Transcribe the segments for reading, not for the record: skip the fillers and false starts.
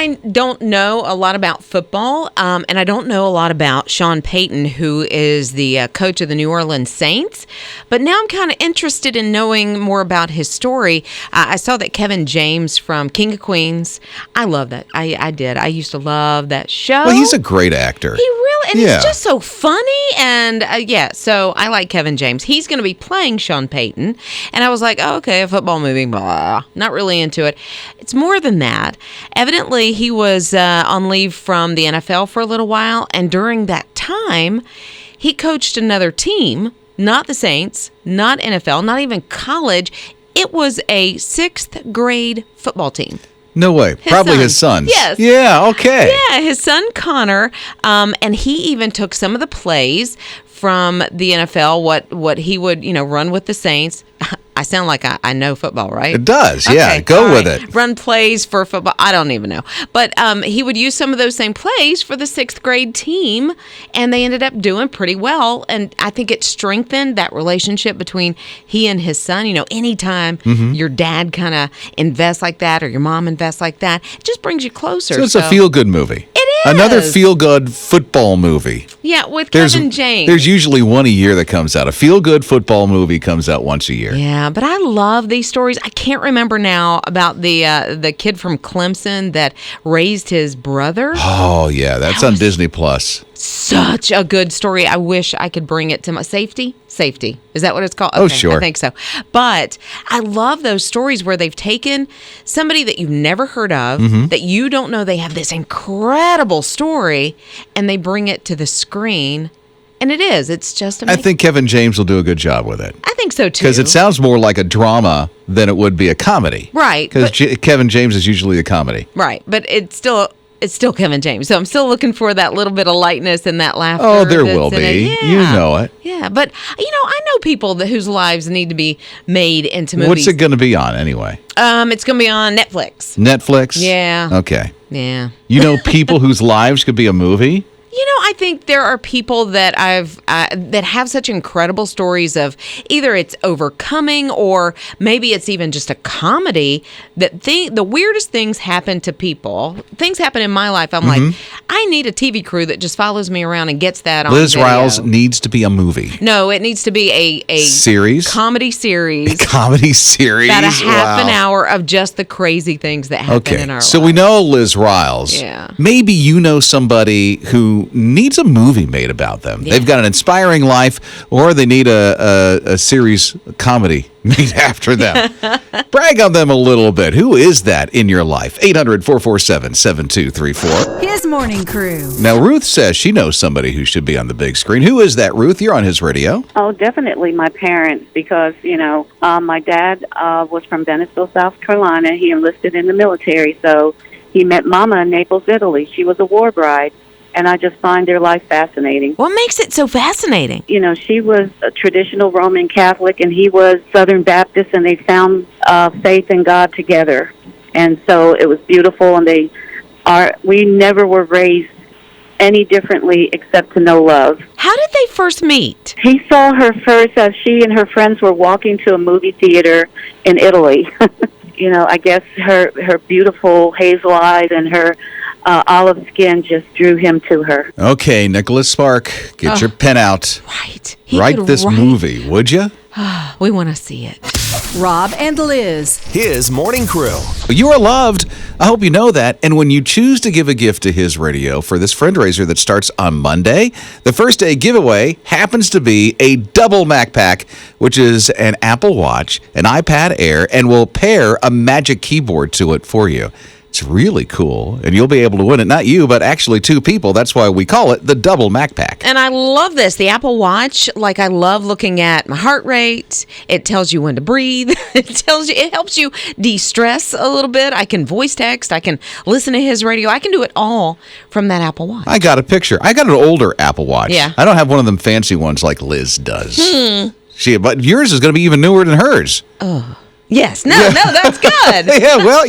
I don't know a lot about football, and I don't know a lot about Sean Payton, who is the coach of the New Orleans Saints. But now I'm kind of interested in knowing more about his story. I saw that Kevin James from King of Queens. I love that. I did. I used to love that show. Well, he's a great actor. He really, and he's just so funny. And so I like Kevin James. He's going to be playing Sean Payton. And I was like, oh, okay, a football movie, blah, not really into it. It's more than that. Evidently, he was on leave from the NFL for a little while, and during that time, he coached another team, not the Saints, not NFL, not even college. It was a 6th grade football team. No way. Probably his son. Yes. Yeah, okay. Yeah, his son Connor, and he even took some of the plays from the NFL, what he would, run with the Saints. I sound like I know football, right? It does, yeah. Okay, Go with it. Run plays for football. I don't even know. But he would use some of those same plays for the 6th grade team, and they ended up doing pretty well. And I think it strengthened that relationship between he and his son. Anytime your dad kind of invests like that or your mom invests like that, it just brings you closer. So it's a feel-good movie. It is. Another feel-good football movie. Yeah, with Kevin James. There's usually one a year that comes out. A feel-good football movie comes out once a year. Yeah, but I love these stories. I can't remember now about the kid from Clemson that raised his brother. Oh, yeah, that's on Disney Plus. Such a good story. I wish I could bring it to my Safety. Is that what it's called? Okay, oh, sure. I think so. But I love those stories where they've taken somebody that you've never heard of, that you don't know they have this incredible story, and they bring it to the screen. And it's just amazing. I think Kevin James will do a good job with it. I think so, too. Because it sounds more like a drama than it would be a comedy. Right. Because Kevin James is usually a comedy. Right. But it's still Kevin James. So I'm still looking for that little bit of lightness and that laughter. Oh, there will be. Yeah. You know it. Yeah. But, I know people whose lives need to be made into movies. What's it going to be on anyway? It's going to be on Netflix. Netflix? Yeah. Okay. Yeah. You know people whose lives could be a movie? I think there are people that that have such incredible stories of either it's overcoming or maybe it's even just a comedy that the weirdest things happen to people. Things happen in my life. I'm like, I need a TV crew that just follows me around and gets that on Lizz video. Riles needs to be a movie. No, it needs to be a series? Comedy series. A comedy series? About a half an hour of just the crazy things that happen in our lives. So we know Lizz Riles. Yeah. Maybe you know somebody who needs a movie made about them. Yeah. They've got an inspiring life, or they need a series comedy made after them. Brag on them a little bit. Who is that in your life? 800-447-7234. His Morning Crew. Now, Ruth says she knows somebody who should be on the big screen. Who is that, Ruth? You're on His Radio. Oh, definitely my parents, because, my dad was from Venice, South Carolina. He enlisted in the military, so he met Mama in Naples, Italy. She was a war bride. And I just find their life fascinating. What makes it so fascinating? She was a traditional Roman Catholic, and he was Southern Baptist, and they found faith in God together. And so it was beautiful, and we never were raised any differently except to know love. How did they first meet? He saw her first as she and her friends were walking to a movie theater in Italy. I guess her beautiful hazel eyes and her olive skin just drew him to her. Okay, Nicholas Spark, get your pen out. Right. Write this movie, would you? We want to see it. Rob and Liz. His Morning Crew. You are loved. I hope you know that. And when you choose to give a gift to His Radio for this Friendraiser that starts on Monday, the first day giveaway happens to be a double Mac Pack, which is an Apple Watch, an iPad Air, and will pair a Magic Keyboard to it for you. It's really cool, and you'll be able to win it. Not you, but actually 2 people. That's why we call it the double Mac Pack. And I love this. The Apple Watch, I love looking at my heart rate. It tells you when to breathe. It helps you de-stress a little bit. I can voice text. I can listen to His Radio. I can do it all from that Apple Watch. I got a picture. I got an older Apple Watch. Yeah. I don't have one of them fancy ones like Liz does. But yours is going to be even newer than hers. Oh. Yes. No, that's good. Yeah, well,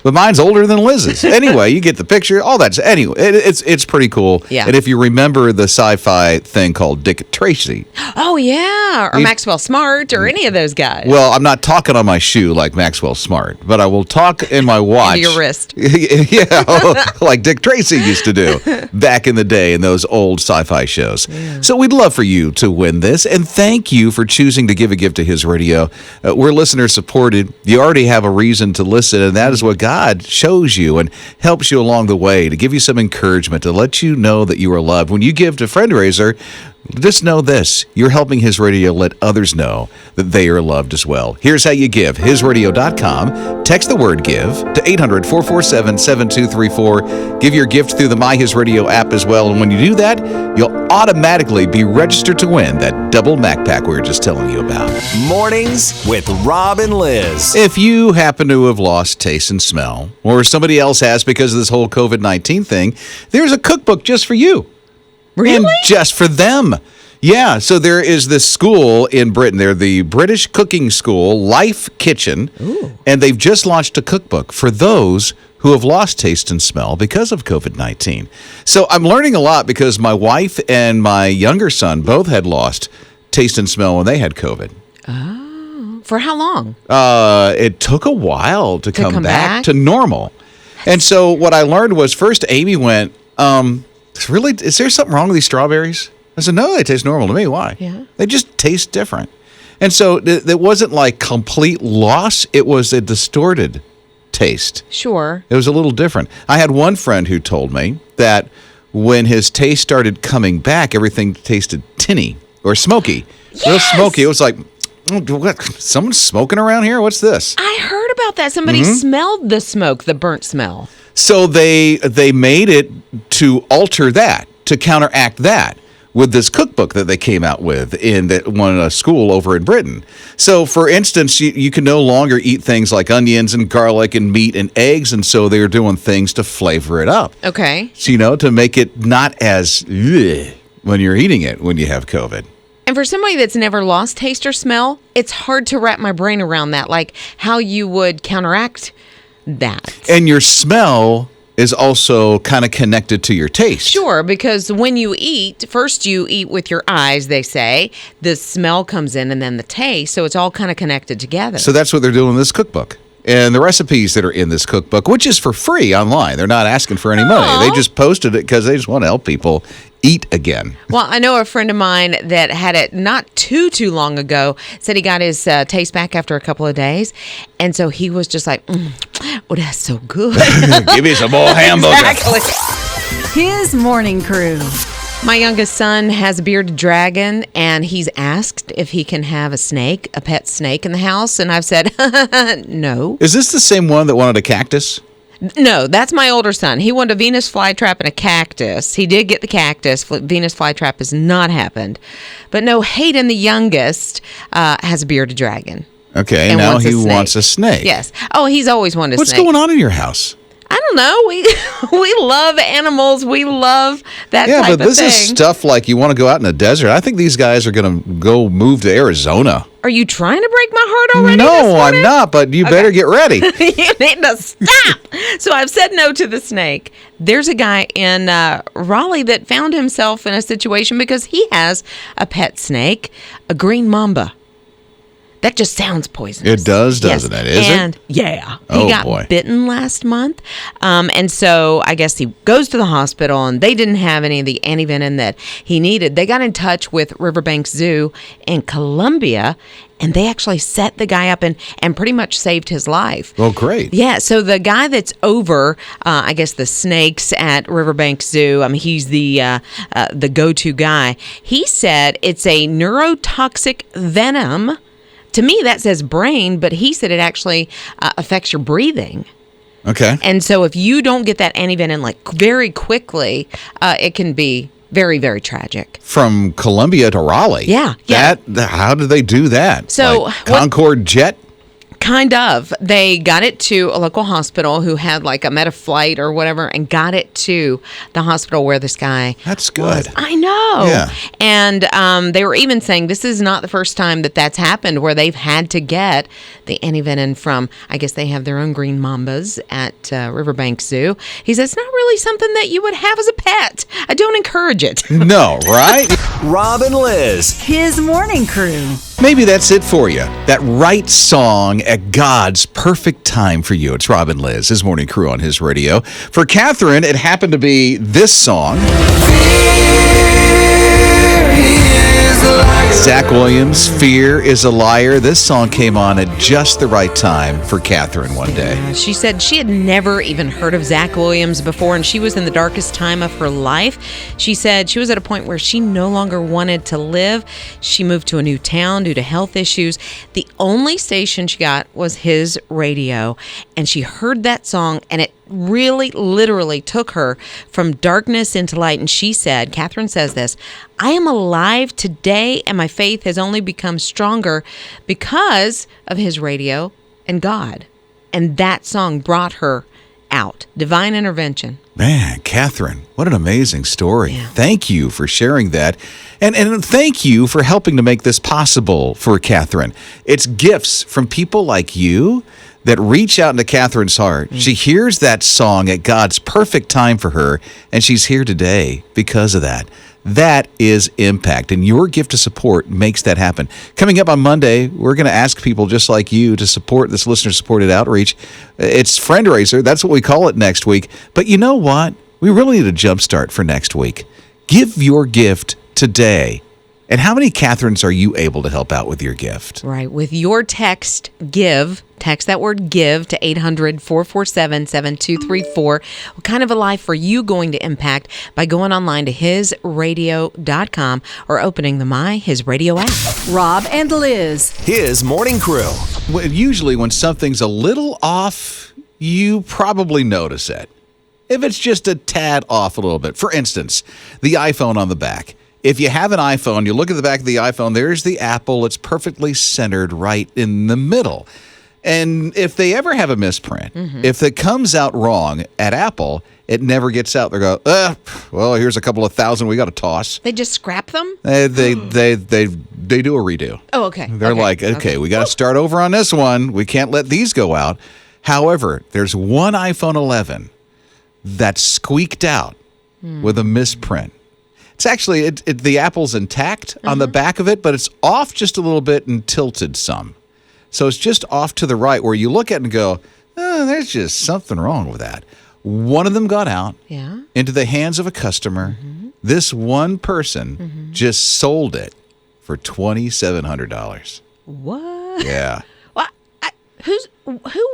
but mine's older than Lizz's. Anyway, you get the picture. All that. Anyway, it's pretty cool. Yeah. And if you remember the sci-fi thing called Dick Tracy. Oh, yeah. Or Maxwell Smart or any of those guys. Well, I'm not talking on my shoe like Maxwell Smart, but I will talk in my watch. Into your wrist. Yeah, like Dick Tracy used to do back in the day in those old sci-fi shows. Yeah. So we'd love for you to win this, and thank you for choosing to give a gift to His Radio. We're listener supported. You already have a reason to listen, and that is what God shows you and helps you along the way to give you some encouragement, to let you know that you are loved. When you give to Friendraiser, just know this: you're helping His Radio let others know that they are loved as well. Here's how you give. HisRadio.com. Text the word give to 800-447-7234. Give your gift through the My His Radio app as well. And when you do that, you'll automatically be registered to win that double Mac Pack we were just telling you about. Mornings with Rob and Liz. If you happen to have lost taste and smell, or somebody else has because of this whole COVID-19 thing, there's a cookbook just for you. Really? And just for them. Yeah, so there is this school in Britain. They're the British cooking school, Life Kitchen, and they've just launched a cookbook for those who have lost taste and smell because of COVID-19. So I'm learning a lot because my wife and my younger son both had lost taste and smell when they had COVID. Oh, for how long? It took a while to come back to normal. And so what I learned was first Amy went, really, is there something wrong with these strawberries? I said, no, they taste normal to me. Why? Yeah. They just taste different. And so it wasn't like complete loss. It was a distorted taste. Sure. It was a little different. I had one friend who told me that when his taste started coming back, everything tasted tinny or smoky. Yes! Real smoky. It was like, what? Someone's smoking around here? What's this? I heard about that. Somebody smelled the smoke, the burnt smell. So they made it to alter that, to counteract that, with this cookbook that they came out with in one school over in Britain. So, for instance, you can no longer eat things like onions and garlic and meat and eggs, and so they're doing things to flavor it up. Okay. So, to make it not as when you're eating it when you have COVID. And for somebody that's never lost taste or smell, it's hard to wrap my brain around that, like how you would counteract that. And your smell is also kind of connected to your taste. Sure, because when you eat, first you eat with your eyes, they say. The smell comes in and then the taste, so it's all kind of connected together. So that's what they're doing in this cookbook. And the recipes that are in this cookbook, which is for free online. They're not asking for any money. They just posted it because they just want to help people eat again. Well, I know a friend of mine that had it not too long ago, said he got his taste back after a couple of days. And so he was just like, oh, that's so good. Give me some more hamburger. Exactly. His morning crew. My youngest son has a bearded dragon, and he's asked if he can have a pet snake in the house. And I've said, no. Is this the same one that wanted a cactus? No, that's my older son. He wanted a Venus flytrap and a cactus. He did get the cactus. Venus flytrap has not happened. But no, Hayden, the youngest, has a bearded dragon. Okay, and now he wants a snake. Yes. Oh, he's always wanted a snake. What's going on in your house? I don't know. We love animals. We love that type of thing. Yeah, but this is stuff like you want to go out in the desert. I think these guys are going to go move to Arizona. Are you trying to break my heart already? No, I'm not, but you better get ready. You need to stop. So I've said no to the snake. There's a guy in Raleigh that found himself in a situation because he has a pet snake, a green mamba. That just sounds poisonous. It does, doesn't it? Is it? Yeah. He got bitten last month. And so I guess he goes to the hospital, and they didn't have any of the antivenom that he needed. They got in touch with Riverbank Zoo in Columbia, and they actually set the guy up and pretty much saved his life. Well, great. Yeah, so the guy that's over, I guess, the snakes at Riverbank Zoo, he's the go-to guy. He said it's a neurotoxic venom. To me, that says brain, but he said it actually affects your breathing. Okay. And so if you don't get that antivenom like very quickly, it can be very, very tragic. From Columbia to Raleigh. Yeah. How did they do that? So like Concorde jet? Kind of. They got it to a local hospital who had like a meta flight or whatever and got it to the hospital where this guy That's good. was. I know. Yeah. And they were even saying this is not the first time that that's happened where they've had to get the antivenin from, I guess they have their own green mambas at Riverbank Zoo. He says it's not really something that you would have as a pet. I don't encourage it. No, right? Rob and Liz. His morning crew. Maybe that's it for you. That right song at God's perfect time for you. It's Rob and Liz, his morning crew on his radio. For Catherine, it happened to be this song. Zach Williams, Fear is a Liar. This song came on at just the right time for Catherine one day. She said she had never even heard of Zach Williams before, and she was in the darkest time of her life. She said she was at a point where she no longer wanted to live. She moved to a new town due to health issues. The only station she got was his radio, and she heard that song, and it really literally took her from darkness into light. And she said, Catherine says this, I am alive today and my faith has only become stronger because of his radio and God. And that song brought her out. Divine intervention. Man, Catherine, what an amazing story. Yeah. Thank you for sharing that. And thank you for helping to make this possible for Catherine. It's gifts from people like you that reach out into Catherine's heart. She hears that song at God's perfect time for her, and she's here today because of that. That is impact, and your gift of support makes that happen. Coming up on Monday, we're going to ask people just like you to support this listener-supported outreach. It's Friendraiser. That's what we call it next week. But you know what? We really need a jumpstart for next week. Give your gift today. And how many Catherines are you able to help out with your gift? Right. With your text, GIVE, text that word GIVE to 800-447-7234. What kind of a life are you going to impact by going online to hisradio.com or opening the My His Radio app? Rob and Liz. His morning crew. Usually when something's a little off, you probably notice it. If it's just a tad off a little bit. For instance, the iPhone on the back. If you have an iPhone, you look at the back of the iPhone, there's the Apple. It's perfectly centered right in the middle. And if they ever have a misprint, if it comes out wrong at Apple, it never gets out. They go, well, here's a couple of thousand we got to toss. They just scrap them? They do a redo. Oh, okay. They're like, okay, we got to start over on this one. We can't let these go out. However, there's one iPhone 11 that's squeaked out with a misprint. It's actually, the Apple's intact on the back of it, but it's off just a little bit and tilted some. So it's just off to the right where you look at it and go, there's just something wrong with that. One of them got out into the hands of a customer. This one person just sold it for $2,700. What? Yeah. Well, who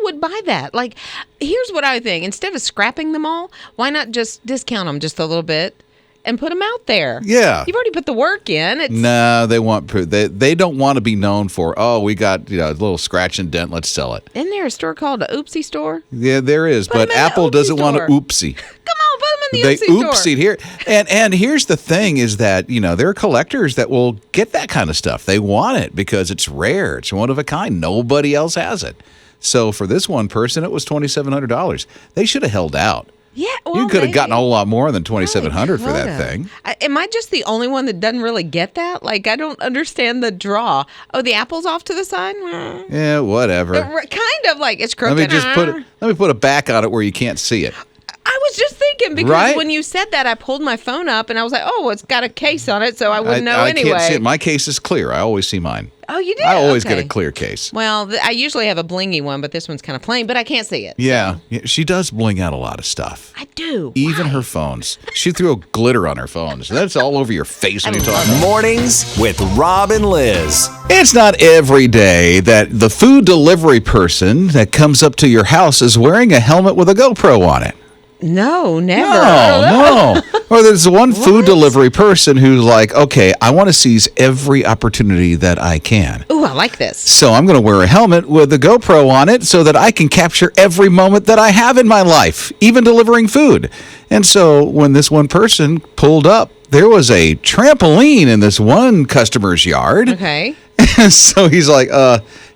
would buy that? Like, here's what I think. Instead of scrapping them all, why not just discount them just a little bit and put them out there? Yeah. You've already put the work in. No, they don't want to be known for, we got a little scratch and dent, let's sell it. Isn't there a store called a Oopsie Store? Yeah, there is, Put 'em but in the Apple Oopsie doesn't want to store. oopsie. Come on, put them in the They Oopsie store. oopsied here. And here's the thing is that, there are collectors that will get that kind of stuff. They want it because it's rare. It's one of a kind. Nobody else has it. So for this one person, it was $2,700. They should have held out. Yeah, well, You could have gotten a maybe. whole lot more than $2,700 for that Could've. thing. Am I just the only one that doesn't really get that? Like, I don't understand the draw. Oh, the apple's off to the side? Yeah, whatever. Kind of like it's crooked. Let me put a back on it where you can't see it. I was just thinking because Right? when you said that, I pulled my phone up and I was like, oh, it's got a case on it, so I wouldn't know I anyway. can't see it. My case is clear. I always see mine. Oh, you did? I always Okay. get a clear case. Well, I usually have a blingy one, but this one's kind of plain, but I can't see it. Yeah, she does bling out a lot of stuff. I do. Even Why? her phones. She threw a glitter on her phones. That's all over your face when you talk. Mornings with Rob and Liz. It's not every day that the food delivery person that comes up to your house is wearing a helmet with a GoPro on it. No, never. No. Or there's one food delivery person who's like, okay, I want to seize every opportunity that I can. Ooh, I like this. So I'm going to wear a helmet with a GoPro on it so that I can capture every moment that I have in my life, even delivering food. And so when this one person pulled up, there was a trampoline in this one customer's yard. Okay. And so he's like,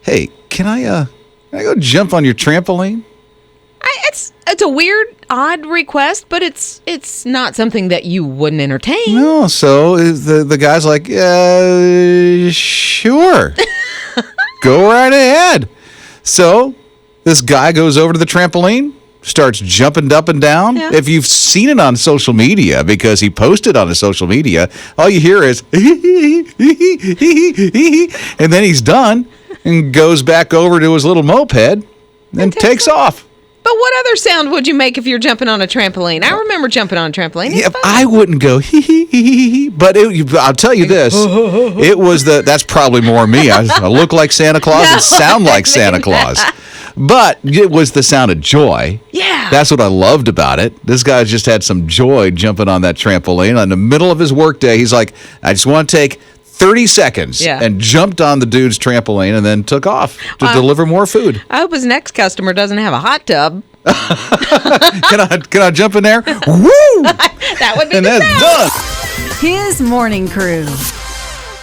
hey, can I Can I go jump on your trampoline? It's a weird, odd request, but it's not something that you wouldn't entertain. No, so the guy's like, sure. Go right ahead. So this guy goes over to the trampoline, starts jumping up and down. Yeah. If you've seen it on social media, because he posted on his social media, all you hear is, and then he's done and goes back over to his little moped and takes off. But what other sound would you make if you're jumping on a trampoline? I remember jumping on a trampoline. Yeah, I wouldn't go but I'll tell you this: it was that's probably more me. I look like Santa Claus and sound like Santa Claus, but it was the sound of joy. Yeah, that's what I loved about it. This guy just had some joy jumping on that trampoline in the middle of his workday. He's like, I just want to take 30 seconds and jumped on the dude's trampoline and then took off to deliver more food. I hope his next customer doesn't have a hot tub. Can I jump in there? Woo! That would be and the that's sound. done. His morning crew.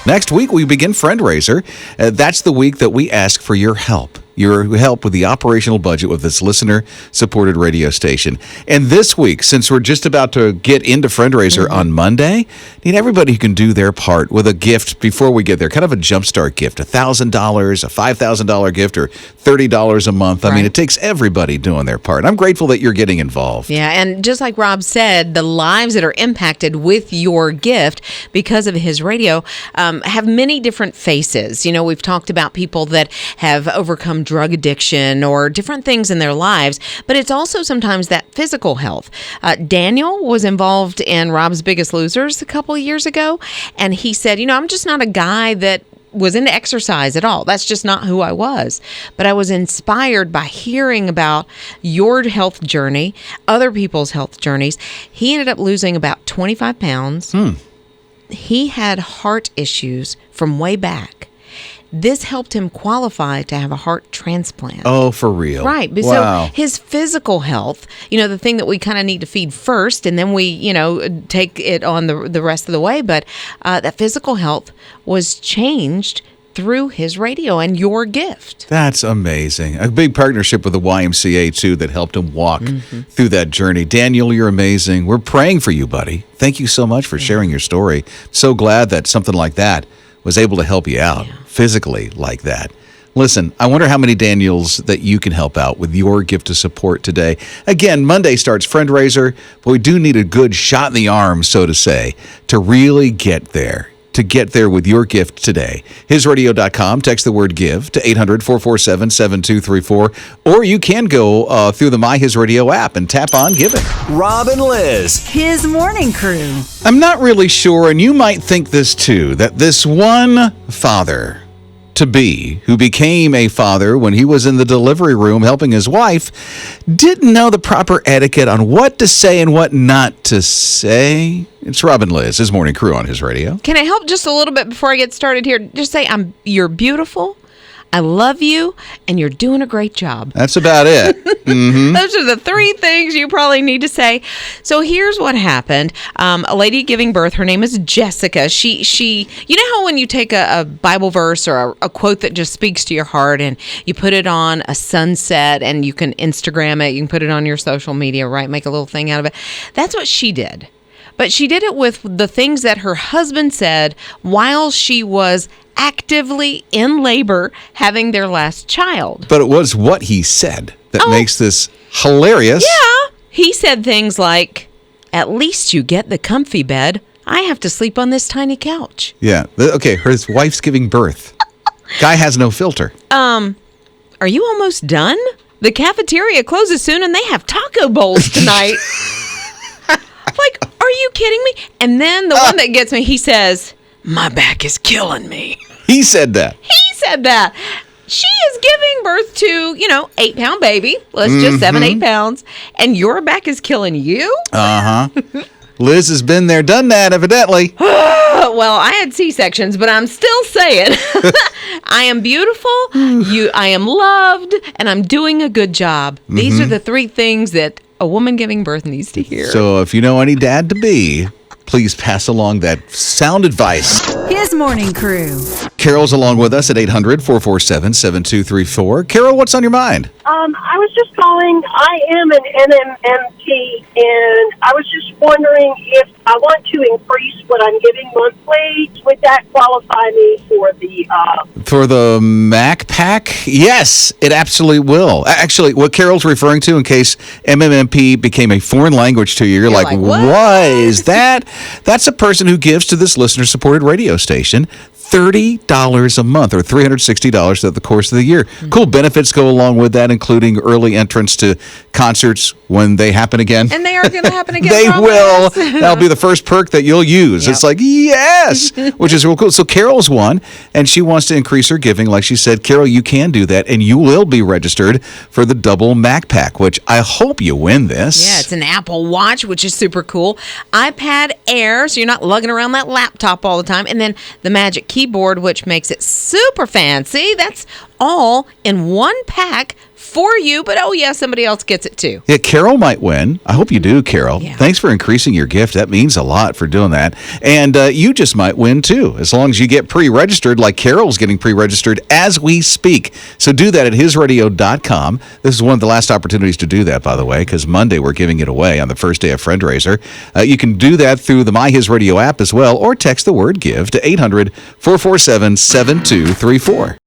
Next week, we begin Friendraiser. That's the week that we ask for your help. Your help with the operational budget with this listener-supported radio station. And this week, since we're just about to get into Friendraiser on Monday, need everybody who can do their part with a gift before we get there, kind of a jumpstart gift, $1,000, a $5,000 gift, or $30 a month. I mean, it takes everybody doing their part. I'm grateful that you're getting involved. Yeah, and just like Rob said, the lives that are impacted with your gift because of his radio have many different faces. You know, we've talked about people that have overcome drug addiction or different things in their lives, but it's also sometimes that physical health. Daniel was involved in Rob's Biggest Losers a couple of years ago, and he said, I'm just not a guy that was into exercise at all. That's just not who I was. But I was inspired by hearing about your health journey, other people's health journeys. He ended up losing about 25 pounds. He had heart issues from way back. This helped him qualify to have a heart transplant. Oh, for real? Right. Wow. So his physical health, the thing that we kind of need to feed first, and then we, take it on the rest of the way. But that physical health was changed through his radio and your gift. That's amazing. A big partnership with the YMCA, too, that helped him walk through that journey. Daniel, you're amazing. We're praying for you, buddy. Thank you so much for sharing your story. So glad that something like that was able to help you out physically like that. Listen, I wonder how many Daniels that you can help out with your gift of support today. Again, Monday starts Friendraiser, but we do need a good shot in the arm, so to say, to really get there. To get there with your gift today. HisRadio.com, text the word give to 800-447-7234, or you can go through the My His Radio app and tap on giving. Rob and Liz. His morning crew. I'm not really sure, and you might think this too, that this one father to be, who became a father when he was in the delivery room helping his wife, didn't know the proper etiquette on what to say and what not to say. It's Rob and Liz, his morning crew on his radio. Can I help just a little bit before I get started here? Just say you're beautiful, I love you, and you're doing a great job. That's about it. Those are the three things you probably need to say. So here's what happened. A lady giving birth, her name is Jessica. She you know how when you take a Bible verse or a quote that just speaks to your heart and you put it on a sunset and you can Instagram it, you can put it on your social media, right? Make a little thing out of it. That's what she did. But she did it with the things that her husband said while she was actively in labor having their last child. But it was what he said that makes this hilarious. Yeah. He said things like, at least you get the comfy bed. I have to sleep on this tiny couch. Yeah. Okay, his wife's giving birth. Guy has no filter. Are you almost done? The cafeteria closes soon and they have taco bowls tonight. Like, are you kidding me? And then the one that gets me, he says, my back is killing me. He said that. He said that. She is giving birth to, 8-pound baby. Let's just 7-8 pounds. And your back is killing you? Liz has been there, done that, evidently. Well, I had C-sections, but I'm still saying I am beautiful, I am loved, and I'm doing a good job. These are the three things that a woman giving birth needs to hear. So if you know any dad-to-be please pass along that sound advice. His morning crew. Carol's along with us at 800-447-7234. Carol, what's on your mind? I was just calling. I am an NMMT, and I was just wondering if I want to increase what I'm giving monthly. Would that qualify me for the... For the Mac Pack? Yes, it absolutely will. Actually, what Carol's referring to, in case MMMP became a foreign language to you, you're like, what is that? That's a person who gives to this listener-supported radio station $30 a month, or $360 throughout the course of the year. Mm-hmm. Cool benefits go along with that, including early entrance to concerts when they happen again. And they are going to happen again. They will. That'll be the first perk that you'll use. Yep. It's like, yes, which is real cool. So Carol's one, and she wants to increase her giving. Like she said, Carol, you can do that, and you will be registered for the double Mac Pack, which I hope you win this. Yeah, it's an Apple Watch, which is super cool. iPad Air, so you're not lugging around that laptop all the time. And then the Magic Keyboard, which makes it super fancy. That's all in one pack for you, but somebody else gets it too. Yeah, Carol might win. I hope you do, Carol. Yeah. Thanks for increasing your gift. That means a lot for doing that. And you just might win too, as long as you get pre-registered, like Carol's getting pre-registered as we speak. So do that at hisradio.com. This is one of the last opportunities to do that, by the way, because Monday we're giving it away on the first day of Friendraiser. You can do that through the My HISRadio app as well, or text the word GIVE to 800-447-7234.